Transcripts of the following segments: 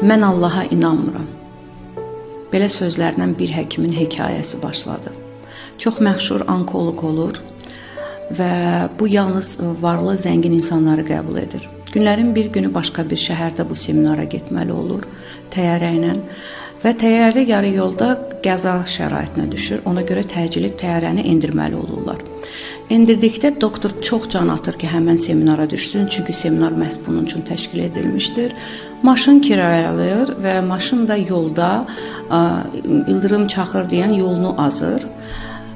Mən Allaha inanmıram. Belə sözlərlə bir həkimin hekayəsi başladı. Çox məşhur onkoloq olur və bu yalnız varlı, zəngin insanları qəbul edir. Günlərin bir günü başqa bir şəhərdə bu seminara getməli olur təyyarə ilə və təyyarə yarı yolda qəza şəraitinə düşür. Ona görə təcili təyyarəni endirməli olurlar. Endirdikdə doktor çox can atır ki, həmən seminara düşsün, çünki seminar məhz bunun üçün təşkil edilmişdir. Maşın kirayalayır və maşın da yolda ildırım çaxır deyən yolunu azır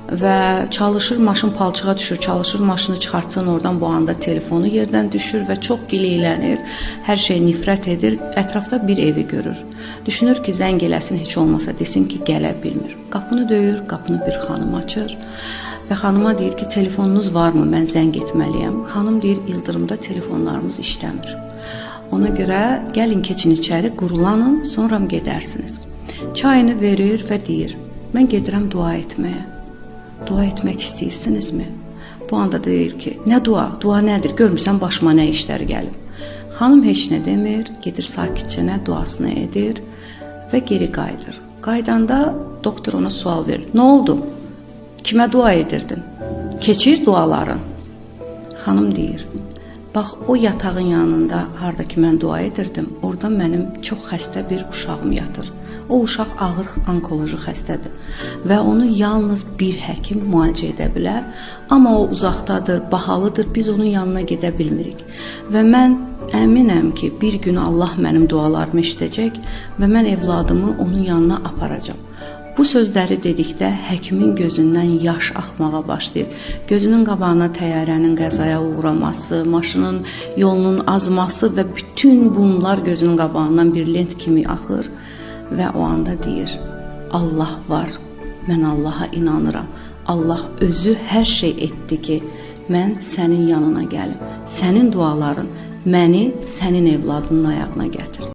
və çalışır, maşın palçığa düşür, çalışır maşını çıxartsın oradan, bu anda telefonu yerdən düşür və çox gileylənir, hər şey nifrət edir, ətrafda bir evi görür. Düşünür ki, zəng eləsin, heç olmasa desin ki, gələ bilmir. Qapını döyür, qapını bir xanım açır və xanıma deyir ki, telefonunuz varmı, mən zəng etməliyəm. Xanım deyir, ildırımda telefonlarımız işləmir. Ona görə gəlin keçin içəri, qurulanın, sonra gedərsiniz. Çayını verir və deyir, mən gedirəm dua etməyə. Dua etmək istəyirsinizmi? Bu anda deyir ki, nə dua? Dua nədir? Görmürsən başıma nə işlər gəlib? Xanım heç nə demir, gedir sakitcənə duasını edir və geri qayıdır. Qaydanda doktor ona sual verir. Nə oldu? Kimə dua edirdin? Keçir duaların. Xanım deyir, bax o yatağın yanında harda ki mən dua edirdim, orada mənim çox xəstə bir uşağım yatır. O uşaq ağır onkoloji xəstədir və onu yalnız bir həkim müalicə edə bilər, amma o uzaqdadır, bahalıdır, biz onun yanına gedə bilmirik. Və mən əminəm ki, bir gün Allah mənim dualarımı eşidəcək və mən evladımı onun yanına aparacam. Bu sözləri dedikdə həkimin gözündən yaş axmağa başlayır. Gözünün qabağına təyyarənin qəzaya uğraması, maşının yolunun azması və bütün bunlar gözünün qabağından bir lent kimi axır. Və o anda deyir, Allah var, mən Allaha inanıram. Allah özü hər şey etdi ki, mən sənin yanına gəlim. Sənin duaların məni sənin evladının ayağına gətirdi.